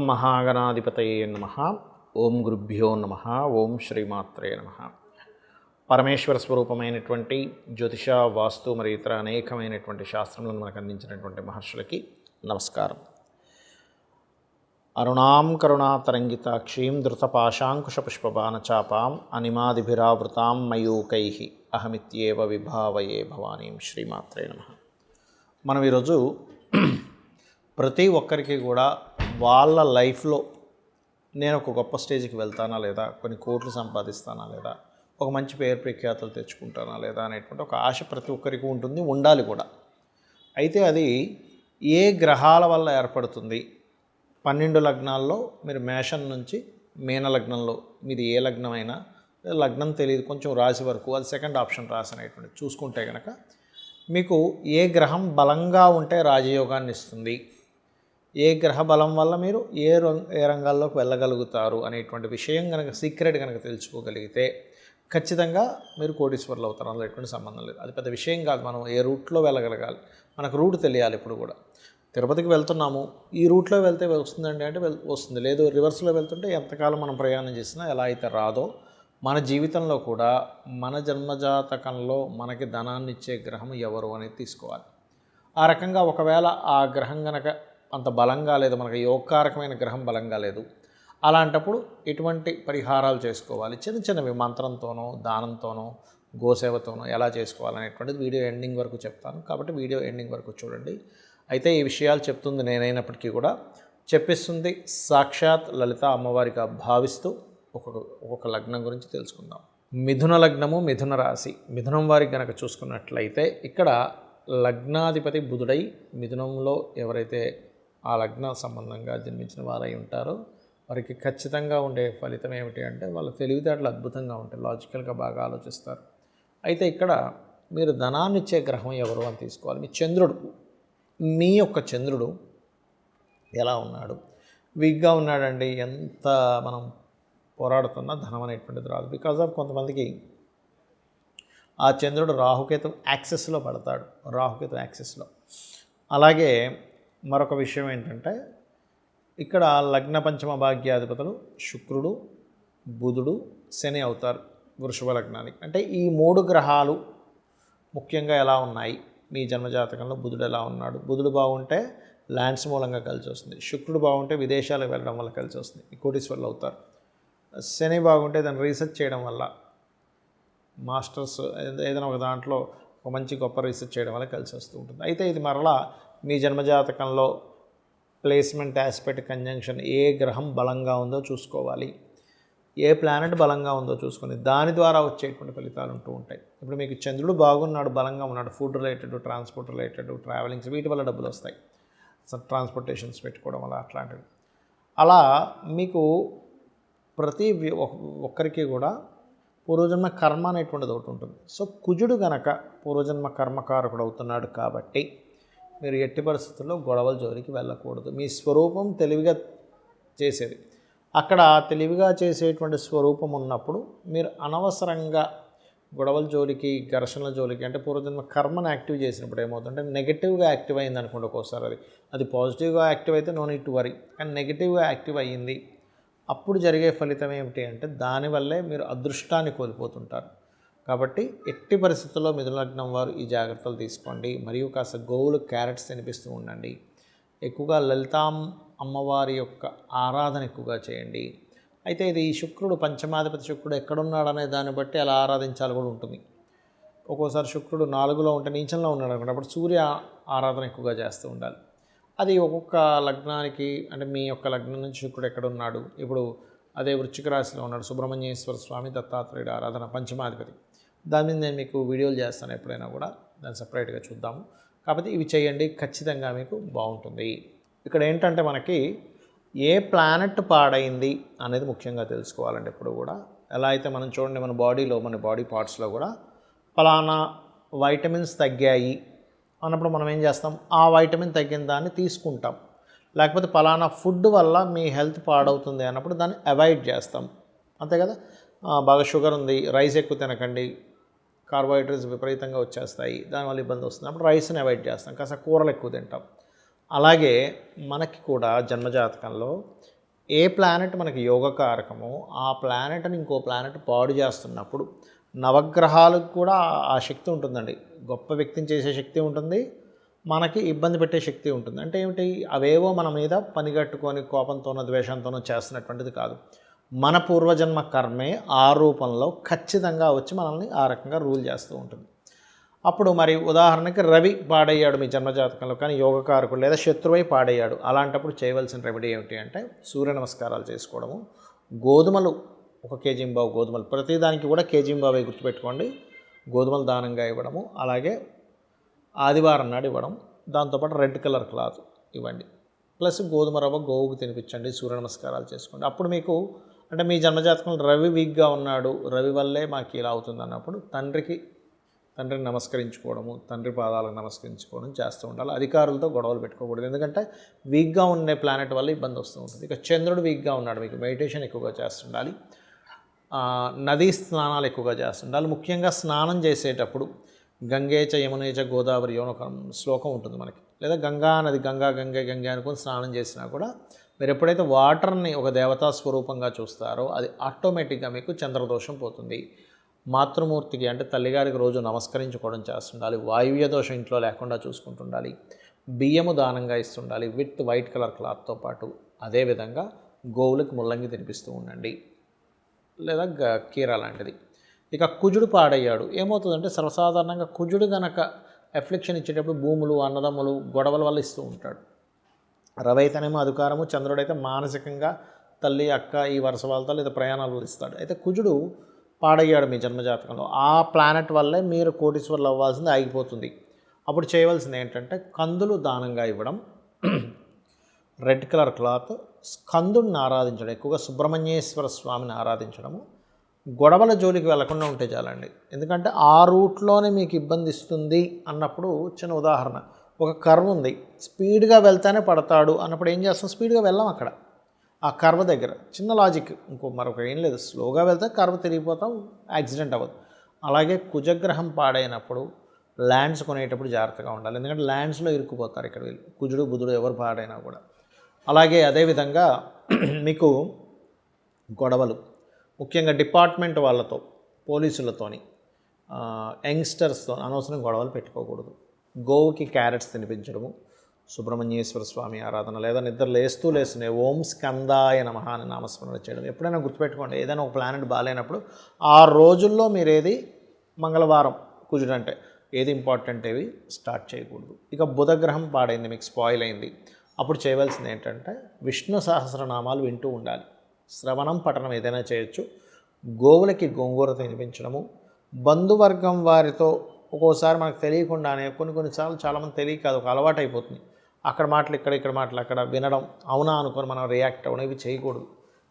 మహాగణాధిపతయే నమః. ఓం గురుభ్యో నమః. ఓం శ్రీమాత్రే నమః. పరమేశ్వర స్వరూపమైనటువంటి జ్యోతిష, వాస్తు మరియు ఇతర అనేకమైనటువంటి శాస్త్రములను మనకు అందించినటువంటి మహర్షులకి నమస్కారం. అరుణాం కరుణాతరంగితాక్షీం ధృతపాశాంకుశపుష్పబాణచాపాం అనిమాదిభిరావృతాం మయూకైః అహమిత్యేవ విభావయే భవానీం. శ్రీమాత్రే నమః. మనం ఈరోజు ప్రతి ఒక్కరికి కూడా వాళ్ళ లైఫ్లో నేను ఒక గొప్ప స్టేజ్కి వెళ్తానా లేదా, కొన్ని కోట్లు సంపాదిస్తానా లేదా, ఒక మంచి పేరు ప్రఖ్యాతలు తెచ్చుకుంటానా లేదా అనేటువంటి ఒక ఆశ ప్రతి ఒక్కరికి ఉంటుంది, ఉండాలి కూడా. అయితే అది ఏ గ్రహాల వల్ల ఏర్పడుతుంది? 12 లగ్నాల్లో మీరు మేషం నుంచి మీన లగ్నంలో, మీది ఏ లగ్నమైనా, లగ్నం తెలియదు, కొంచెం రాశి వరకు, అది సెకండ్ ఆప్షన్ రాశి అనేటువంటి చూసుకుంటే కనుక మీకు ఏ గ్రహం బలంగా ఉంటే రాజయోగాన్ని ఇస్తుంది, ఏ గ్రహ బలం వల్ల మీరు ఏ రంగాల్లోకి వెళ్ళగలుగుతారు అనేటువంటి విషయం కనుక సీక్రెట్ కనుక తెలుసుకోగలిగితే ఖచ్చితంగా మీరు కోటీశ్వరులు అవుతారు. అందులో ఎటువంటి సంబంధం లేదు. అది పెద్ద విషయం కాదు. మనం ఏ రూట్లో వెళ్ళగలగాలి, మనకు రూట్ తెలియాలి. ఇప్పుడు కూడా తిరుపతికి వెళ్తున్నాము, ఈ రూట్లో వెళ్తే వస్తుందండి అంటే వస్తుంది, లేదు రివర్స్లో వెళ్తుంటే ఎంతకాలం మనం ప్రయాణం చేసినా ఎలా అయితే రాదో, మన జీవితంలో కూడా మన జన్మజాతకంలో మనకి ధనాన్ని ఇచ్చే గ్రహం ఎవరు అనేది తీసుకోవాలి. ఆ రకంగా ఒకవేళ ఆ గ్రహం కనుక అంత బలంగా లేదు, మనకు యోగకారకమైన గ్రహం బలంగా లేదు, అలాంటప్పుడు ఎటువంటి పరిహారాలు చేసుకోవాలి, చిన్న చిన్నవి మంత్రంతోనో దానంతోనో గోసేవతోనో ఎలా చేసుకోవాలనేటువంటిది వీడియో ఎండింగ్ వరకు చెప్తాను. కాబట్టి వీడియో ఎండింగ్ వరకు చూడండి. అయితే ఈ విషయాలు చెప్తుంది నేనైనప్పటికీ కూడా చెప్పిస్తుంది సాక్షాత్ లలిత అమ్మవారిగా భావిస్తూ ఒక్కొక్క లగ్నం గురించి తెలుసుకుందాం. మిథున లగ్నము, మిథున రాశి. మిథునం వారికి కనుక చూసుకున్నట్లయితే ఇక్కడ లగ్నాధిపతి బుధుడై మిథునంలో ఎవరైతే ఆ లగ్న సంబంధంగా జన్మించిన వారై ఉంటారో వారికి ఖచ్చితంగా ఉండే ఫలితం ఏమిటి అంటే వాళ్ళ తెలివితేటలు అద్భుతంగా ఉంటాయి, లాజికల్గా బాగా ఆలోచిస్తారు. అయితే ఇక్కడ మీరు ధనాన్ని ఇచ్చే గ్రహం ఎవరు అని తీసుకోవాలి. మీ చంద్రుడు, మీ యొక్క చంద్రుడు ఎలా ఉన్నాడు? వీక్గా ఉన్నాడండి, ఎంత మనం పోరాడుతున్నా ధనం అనేటువంటిది రాదు. బికాజ్ ఆఫ్ కొంతమందికి ఆ చంద్రుడు రాహుకేతు యాక్సెస్లో పడతాడు, రాహుకేతు యాక్సెస్లో. అలాగే మరొక విషయం ఏంటంటే ఇక్కడ లగ్న పంచమ భాగ్యాధిపతులు శుక్రుడు, బుధుడు, శని అవుతారు వృషభ లగ్నానికి. అంటే ఈ 3 గ్రహాలు ముఖ్యంగా ఎలా ఉన్నాయి మీ జన్మజాతకంలో? బుధుడు ఎలా ఉన్నాడు? బుధుడు బాగుంటే ల్యాండ్స్ మూలంగా కలిసి వస్తుంది. శుక్రుడు బాగుంటే విదేశాలకు వెళ్ళడం వల్ల కలిసి వస్తుంది, కోటీశ్వరులు అవుతారు. శని బాగుంటే దాన్ని రీసెర్చ్ చేయడం వల్ల, మాస్టర్స్ ఏదైనా ఒక దాంట్లో ఒక మంచి గొప్ప రీసెర్చ్ చేయడం వల్ల కలిసి వస్తూ ఉంటుంది. అయితే ఇది మరలా మీ జన్మజాతకంలో ప్లేస్మెంట్ ఆస్పెక్ట్ కంజంక్షన్ ఏ గ్రహం బలంగా ఉందో చూసుకోవాలి, ఏ ప్లానెట్ బలంగా ఉందో చూసుకొని దాని ద్వారా వచ్చేటువంటి ఫలితాలు ఉంటూ ఉంటాయి. ఇప్పుడు మీకు చంద్రుడు బాగున్నాడు, బలంగా ఉన్నాడు, food related, transport related, travelings, వీటి వల్ల డబ్బులు వస్తాయి, ట్రాన్స్పోర్టేషన్స్ పెట్టుకోవడం వల్ల అట్లాంటివి. అలా మీకు ప్రతి ఒక్కరికి కూడా పూర్వజన్మ కర్మ అనేటువంటిది ఒకటి ఉంటుంది. సో కుజుడు గనక పూర్వజన్మ కర్మకారకుడు అవుతున్నాడు కాబట్టి మీరు ఎట్టి పరిస్థితుల్లో గొడవల జోలికి వెళ్ళకూడదు. మీ స్వరూపం తెలివిగా చేసేది, అక్కడ తెలివిగా చేసేటువంటి స్వరూపం ఉన్నప్పుడు మీరు అనవసరంగా గొడవల జోలికి, ఘర్షణల జోలికి, అంటే పూర్వజన్మ కర్మను యాక్టివ్ చేసినప్పుడు ఏమవుతుందంటే నెగిటివ్గా యాక్టివ్ అయింది అనుకోండి. ఒక్కోసారి అది పాజిటివ్గా యాక్టివ్ అయితే నో నీడ్ టు వరీ, కానీ నెగిటివ్గా యాక్టివ్ అయ్యింది, అప్పుడు జరిగే ఫలితం ఏమిటి అంటే దానివల్లే మీరు అదృష్టాన్ని కోల్పోతుంటారు. కాబట్టి ఎట్టి పరిస్థితుల్లో మిథున లగ్నం వారు ఈ జాగ్రత్తలు తీసుకోండి. మరియు కాస్త గోవులు క్యారెట్స్ తినిపిస్తూ ఉండండి. ఎక్కువగా లలితాం అమ్మవారి యొక్క ఆరాధన ఎక్కువగా చేయండి. అయితే ఇది శుక్రుడు, పంచమాధిపతి శుక్రుడు ఎక్కడున్నాడనే దాన్ని బట్టి అలా ఆరాధించాలి కూడా ఉంటుంది. ఒక్కోసారి శుక్రుడు 4లో ఉంటే నీచంలో ఉన్నాడు అనుకోండి, అప్పుడు సూర్య ఆరాధన ఎక్కువగా చేస్తూ ఉండాలి. అది ఒక్కొక్క లగ్నానికి, అంటే మీ యొక్క లగ్నం నుంచి శుక్రుడు ఎక్కడున్నాడు, ఇప్పుడు అదే వృశ్చిక రాశిలో ఉన్నాడు, సుబ్రహ్మణ్యేశ్వర స్వామి, దత్తాత్రేయుడు ఆరాధన, పంచమాధిపతి. దాని మీద నేను మీకు వీడియోలు చేస్తాను ఎప్పుడైనా కూడా, దాన్ని సపరేట్గా చూద్దాము. కాబట్టి ఇవి చేయండి, ఖచ్చితంగా మీకు బాగుంటుంది. ఇక్కడ ఏంటంటే మనకి ఏ ప్లానెట్ పాడైంది అనేది ముఖ్యంగా తెలుసుకోవాలండి ఎప్పుడు కూడా. ఎలా అయితే మనం చూడండి మన బాడీలో, మన బాడీ పార్ట్స్లో కూడా ఫలానా వైటమిన్స్ తగ్గాయి అన్నప్పుడు మనం ఏం చేస్తాం, ఆ వైటమిన్ తగ్గిన దాన్ని తీసుకుంటాం. లేకపోతే పలానా ఫుడ్ వల్ల మీ హెల్త్ పాడవుతుంది అన్నప్పుడు దాన్ని అవాయిడ్ చేస్తాం, అంతే కదా. బాగా షుగర్ ఉంది, రైస్ ఎక్కువ తినకండి, కార్బోహైడ్రేట్స్ విపరీతంగా వచ్చేస్తాయి, దానివల్ల ఇబ్బంది వస్తుంది, అప్పుడు రైస్ని అవాయిడ్ చేస్తాం, కాస్త కూరలు ఎక్కువ తింటాం. అలాగే మనకి కూడా జన్మజాతకంలో ఏ ప్లానెట్ మనకి యోగకారకమో ఆ ప్లానెట్ని ఇంకో ప్లానెట్ పాడు చేస్తున్నప్పుడు నవగ్రహాలకు కూడా ఆ శక్తి ఉంటుందండి. గొప్ప వ్యక్తిని చేసే శక్తి ఉంటుంది, మనకి ఇబ్బంది పెట్టే శక్తి ఉంటుంది. అంటే ఏమిటి, అవేవో మన మీద పనిగట్టుకొని కోపంతోనో ద్వేషంతోనో చేస్తున్నటువంటిది కాదు. మన పూర్వజన్మ కర్మే ఆ రూపంలో ఖచ్చితంగా వచ్చి మనల్ని ఆ రకంగా రూల్ చేస్తూ ఉంటుంది. అప్పుడు మరి ఉదాహరణకి రవి పాడయ్యాడు మీ జన్మజాతకంలో, కానీ యోగకారకుడు లేదా శత్రువై పాడయ్యాడు. అలాంటప్పుడు చేయవలసిన రెమెడీ ఏమిటి అంటే సూర్య నమస్కారాలు చేసుకోవడము, గోధుమలు 1 కేజీంబావు గోధుమలు, ప్రతిదానికి కూడా కేజీంబావే గుర్తుపెట్టుకోండి, గోధుమలు దానంగా ఇవ్వడము, అలాగే ఆదివారం నాడు ఇవ్వడం, దాంతోపాటు రెడ్ కలర్ క్లాత్ ఇవ్వండి, ప్లస్ గోధుమ రవ్వ గోవుకు తినిపించండి, సూర్య నమస్కారాలు చేసుకోండి. అప్పుడు మీకు అంటే మీ జన్మజాతకంలో రవి వీక్గా ఉన్నాడు, రవి వల్లే మాకు ఇలా అవుతుంది అన్నప్పుడు తండ్రిని నమస్కరించుకోవడము, తండ్రి పాదాలకు నమస్కరించుకోవడం చేస్తూ ఉండాలి. అధికారులతో గొడవలు పెట్టుకోకూడదు, ఎందుకంటే వీక్గా ఉండే ప్లానెట్ వల్ల ఇబ్బంది వస్తూ ఉంటుంది. ఇక చంద్రుడు వీక్గా ఉన్నాడు, మీకు మెడిటేషన్ ఎక్కువగా చేస్తుండాలి, నదీ స్నానాలు ఎక్కువగా చేస్తుండాలి. ముఖ్యంగా స్నానం చేసేటప్పుడు గంగేచ యమునేచ గోదావరి అని ఒక శ్లోకం ఉంటుంది మనకి, లేదా గంగా నది గంగే అనుకుని స్నానం చేసినా కూడా మీరు ఎప్పుడైతే వాటర్ని ఒక దేవతా స్వరూపంగా చూస్తారో అది ఆటోమేటిక్గా మీకు చంద్రదోషం పోతుంది. మాతృమూర్తికి అంటే తల్లిగారికి రోజు నమస్కరించుకోవడం చేస్తుండాలి, వాయువ్య దోషం ఇంట్లో లేకుండా చూసుకుంటుండాలి, బియ్యము దానంగా ఇస్తుండాలి విత్ వైట్ కలర్ క్లాత్తో పాటు. అదేవిధంగా గోవులకు ముల్లంగి తినిపిస్తూ ఉండండి, లేదా కీర లాంటిది. ఇక కుజుడు పాడయ్యాడు, ఏమవుతుందంటే సర్వసాధారణంగా కుజుడు గనక ఎఫ్లిక్షన్ ఇచ్చేటప్పుడు భూములు, అన్నదమ్ములు, గొడవల వల్ల ఇస్తూ ఉంటాడు. రవి అయితేనేమో అధికారము, చంద్రుడైతే మానసికంగా తల్లి, అక్క, ఈ వరుస వాళ్ళతో లేదా ప్రయాణాలు ఇస్తాడు. అయితే కుజుడు పాడయ్యాడు మీ జన్మజాతకంలో, ఆ ప్లానెట్ వల్లే మీరు కోటీశ్వర్లు అవ్వాల్సింది ఆగిపోతుంది. అప్పుడు చేయవలసింది ఏంటంటే కందులు దానంగా ఇవ్వడం, రెడ్ కలర్ క్లాత్, స్కందుడిని ఆరాధించడం, ఎక్కువగా సుబ్రహ్మణ్యేశ్వర స్వామిని ఆరాధించడము, గొడవల జోలికి వెళ్లకుండా ఉంటే చాలండి. ఎందుకంటే ఆ రూట్లోనే మీకు ఇబ్బంది ఇస్తుంది అన్నప్పుడు చిన్న ఉదాహరణ, ఒక కర్వ్ ఉంది, స్పీడ్గా వెళ్తేనే పడతాడు అన్నప్పుడు ఏం చేస్తాం, స్పీడ్గా వెళ్ళాం అక్కడ ఆ కర్వ్ దగ్గర. చిన్న లాజిక్, మరొక ఏం లేదు, స్లోగా వెళ్తే కర్వ్ తిరిగిపోతాం, యాక్సిడెంట్ అవ్వదు. అలాగే కుజగ్రహం పాడైనప్పుడు ల్యాండ్స్ కొనేటప్పుడు జాగ్రత్తగా ఉండాలి, ఎందుకంటే ల్యాండ్స్లో ఇరుక్కుపోతారు ఇక్కడ వీళ్ళు, కుజుడు బుధుడు ఎవరు పాడైనా కూడా. అలాగే అదేవిధంగా మీకు గొడవలు, ముఖ్యంగా డిపార్ట్మెంట్ వాళ్ళతో, పోలీసులతోని, యంగ్స్టర్స్తో అనవసరం గొడవలు పెట్టుకోకూడదు. గోవుకి క్యారెట్స్ తినిపించడము, సుబ్రహ్మణ్యేశ్వర స్వామి ఆరాధన, లేదా నిద్ర లేస్తూనే ఓం స్కందాయ నమః అని నామస్మరణ చేయడం. ఎప్పుడైనా గుర్తుపెట్టుకోండి, ఏదైనా ఒక ప్లానెట్ బాగాలేనప్పుడు ఆ రోజుల్లో మీరు ఏది మంగళవారం కుజుడు అంటే ఏది ఇంపార్టెంట్ ఏవి స్టార్ట్ చేయకూడదు. ఇక బుధగ్రహం పాడైంది, మీకు స్పాయిల్ అయింది, అప్పుడు చేయవలసింది ఏంటంటే విష్ణు సహస్రనామాలు వింటూ ఉండాలి, శ్రవణం పఠనం ఏదైనా చేయొచ్చు, గోవులకి గోంగూర తినిపించడము, బంధువర్గం వారితో ఒక్కోసారి మనకు తెలియకుండానే కొన్నిసార్లు చాలామంది తెలియక అది ఒక అలవాటు అయిపోతుంది, అక్కడ మాటలు ఇక్కడ మాటలు అక్కడ వినడం, అవునా అనుకొని మనం రియాక్ట్ అవ్వడం, ఇవి చేయకూడదు.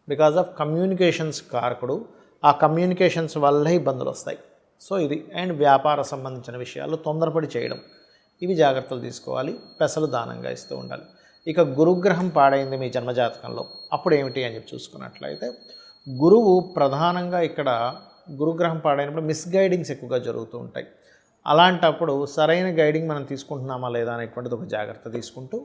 బికాజ్ ఆఫ్ కమ్యూనికేషన్స్ కారకుడు, ఆ కమ్యూనికేషన్స్ వల్లే ఇబ్బందులు వస్తాయి. సో ఇది. అండ్ వ్యాపార సంబంధించిన విషయాలు తొందరపడి చేయడం, ఇవి జాగ్రత్తలు తీసుకోవాలి, పెసలు దానంగా ఇస్తూ ఉండాలి. ఇక గురుగ్రహం పాడైంది మీ జన్మజాతకంలో, అప్పుడు ఏమిటి అని చెప్పి చూసుకున్నట్లయితే గురువు ప్రధానంగా ఇక్కడ గురుగ్రహం పాడైనప్పుడు మిస్గైడింగ్స్ ఎక్కువగా జరుగుతూ ఉంటాయి. అలాంటప్పుడు సరైన గైడింగ్ మనం తీసుకుంటున్నామా లేదా అనేటువంటిది ఒక జాగ్రత్త తీసుకుంటూ,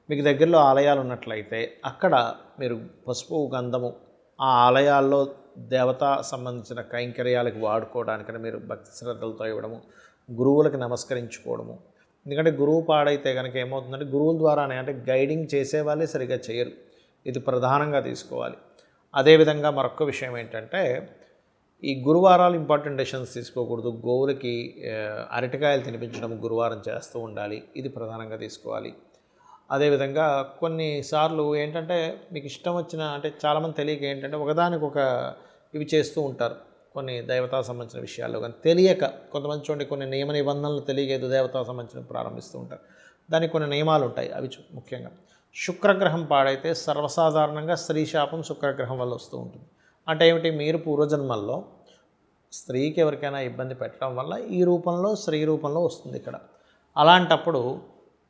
మీకు దగ్గరలో ఆలయాలు ఉన్నట్లయితే అక్కడ మీరు పసుపు, గంధము ఆ ఆలయాల్లో దేవతా సంబంధించిన కైంకర్యాలకు వాడుకోవడానికని మీరు భక్తి శ్రద్ధలతో ఇవ్వడము, గురువులకు నమస్కరించుకోవడము. ఎందుకంటే గురువు పాడైతే కనుక ఏమవుతుందంటే గురువుల ద్వారానే, అంటే గైడింగ్ చేసేవాళ్ళే సరిగ్గా చేయరు, ఇది ప్రధానంగా తీసుకోవాలి. అదేవిధంగా మరొక విషయం ఏంటంటే ఈ గురువారాలు ఇంపార్టెంట్ డెసిషన్స్ తీసుకోకూడదు, గోవులకి అరటికాయలు తినిపించడం గురువారం చేస్తూ ఉండాలి, ఇది ప్రధానంగా తీసుకోవాలి. అదేవిధంగా కొన్నిసార్లు ఏంటంటే మీకు ఇష్టం వచ్చిన, అంటే చాలామంది తెలియక ఏంటంటే ఒకదానికొక ఇవి చేస్తూ ఉంటారు, కొన్ని దేవతా సంబంధించిన విషయాల్లో కానీ తెలియక. కొంతమంది చూడండి కొన్ని నియమ నిబంధనలు తెలియక ఏదో దేవతా సంబంధించిన ప్రారంభిస్తూ ఉంటారు, దానికి కొన్ని నియమాలు ఉంటాయి. అవి ముఖ్యంగా శుక్రగ్రహం పాడైతే సర్వసాధారణంగా స్త్రీ శాపం శుక్రగ్రహం వల్ల వస్తూ ఉంటుంది. అంటే ఏమిటి, మీరు పూర్వజన్మల్లో స్త్రీకి ఎవరికైనా ఇబ్బంది పెట్టడం వల్ల ఈ రూపంలో, స్త్రీ రూపంలో వస్తుంది ఇక్కడ. అలాంటప్పుడు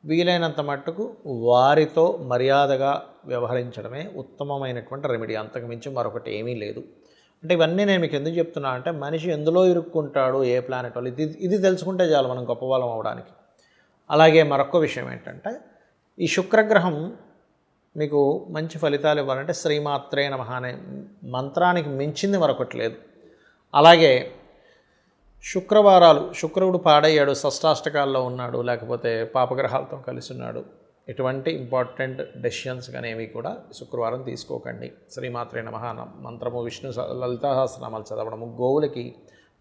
వీలైనంత మట్టుకు వారితో మర్యాదగా వ్యవహరించడమే ఉత్తమమైనటువంటి రెమెడీ, అంతకుమించి మరొకటి ఏమీ లేదు. అంటే ఇవన్నీ నేను మీకు ఎందుకు చెప్తున్నా అంటే మనిషి ఎందులో ఇరుక్కుంటాడు, ఏ ప్లానెట్ వాళ్ళు, ఇది తెలుసుకుంటే చాలు మనం గొప్పవాళ్ళం అవడానికి. అలాగే మరొక విషయం ఏంటంటే ఈ శుక్రగ్రహం మీకు మంచి ఫలితాలు ఇవ్వాలంటే శ్రీమాత్రే నమః అనే మంత్రానికి మించింది మరొకటి లేదు. అలాగే శుక్రవారాలు, శుక్రుడు పాడయ్యాడు, షష్టాష్టకాల్లో ఉన్నాడు, లేకపోతే పాపగ్రహాలతో కలిసి ఉన్నాడు, ఎటువంటి ఇంపార్టెంట్ డెసిషన్స్ కానీ ఏవి కూడా శుక్రవారం తీసుకోకండి. శ్రీమాత్రే నమః మంత్రము, విష్ణు లలితా సహస్రనామాలు చదవడము, గోవులకి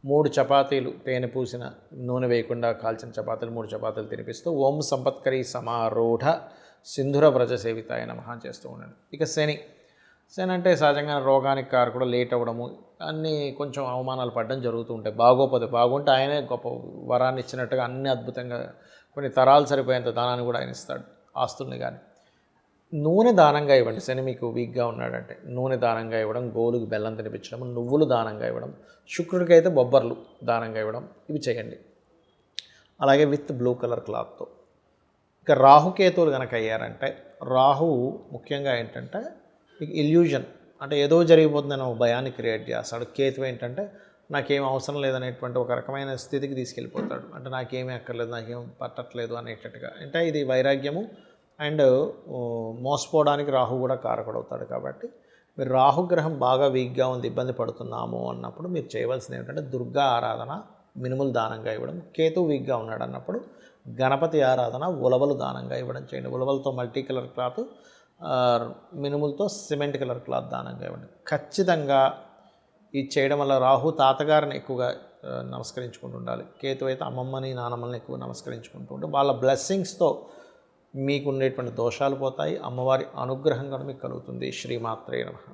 3 చపాతీలు తేనె పూసిన నూనె వేయకుండా కాల్చిన చపాతీలు 3 చపాతీలు తినిపిస్తూ ఓం సంపత్కరీ సమారూఢ సింధుర వ్రజ సేవితాయ నమః చేస్తూ ఉండండి. ఇక శని అంటే సహజంగా రోగానికి కారకుడు, లేట్ అవ్వడము, అన్నీ కొంచెం అవమానాలు పడడం జరుగుతూ ఉంటాయి. బాగుంటే ఆయనే గొప్ప వరాన్ని ఇచ్చినట్టుగా అన్ని అద్భుతంగా కొన్ని తరాలు సరిపోయేంత దానాన్ని కూడా ఆయన ఇస్తాడు, ఆస్తుల్ని. కానీ నూనె దానంగా ఇవ్వండి. శని మీకు వీక్గా ఉన్నాడంటే నూనె దానంగా ఇవ్వడం, గోవులకు బెల్లం తినిపించడం, నువ్వులు దానంగా ఇవ్వడం, శుక్రుడికి అయితే బొబ్బర్లు దానంగా ఇవ్వడం, ఇవి చేయండి. అలాగే విత్ బ్లూ కలర్ క్లాత్తో. ఇక రాహుకేతువులు కనుక అయ్యారంటే, రాహువు ముఖ్యంగా ఏంటంటే మీకు ఇల్యూజన్, అంటే ఏదో జరిగిపోతుందని ఒక భయాన్ని క్రియేట్ చేస్తాడు. కేతు ఏంటంటే నాకేం అవసరం లేదనేటువంటి ఒక రకమైన స్థితికి తీసుకెళ్ళిపోతాడు. అంటే నాకేమీ అక్కర్లేదు, నాకేం పట్టట్లేదు అనేటట్టుగా. అంటే ఇది వైరాగ్యము అండ్ మోసపోవడానికి రాహు కూడా కారకుడవుతాడు. కాబట్టి మీరు రాహుగ్రహం బాగా వీక్గా ఉంది, ఇబ్బంది పడుతున్నాము అన్నప్పుడు మీరు చేయవలసింది ఏంటంటే దుర్గా ఆరాధన, మినుములు దానంగా ఇవ్వడం. కేతు వీక్గా ఉన్నాడు అన్నప్పుడు గణపతి ఆరాధన, ఉలవలు దానంగా ఇవ్వడం చేయండి. ఉలవలతో మల్టీ కలర్ క్లాత్, మినుములతో సిమెంట్ కలర్ క్లాత్ దానంగా ఇవ్వండి. ఖచ్చితంగా ఇది చేయడం వల్ల రాహు తాతగారిని ఎక్కువగా నమస్కరించుకుంటూ ఉండాలి. కేతు అయితే అమ్మమ్మని నానమ్మని ఎక్కువ నమస్కరించుకుంటూ ఉంటే వాళ్ళ బ్లెస్సింగ్స్తో మీకు ఉండేటువంటి దోషాలు పోతాయి. అమ్మవారి అనుగ్రహం కూడా మీకు కలుగుతుంది. శ్రీమాత్రే నమః.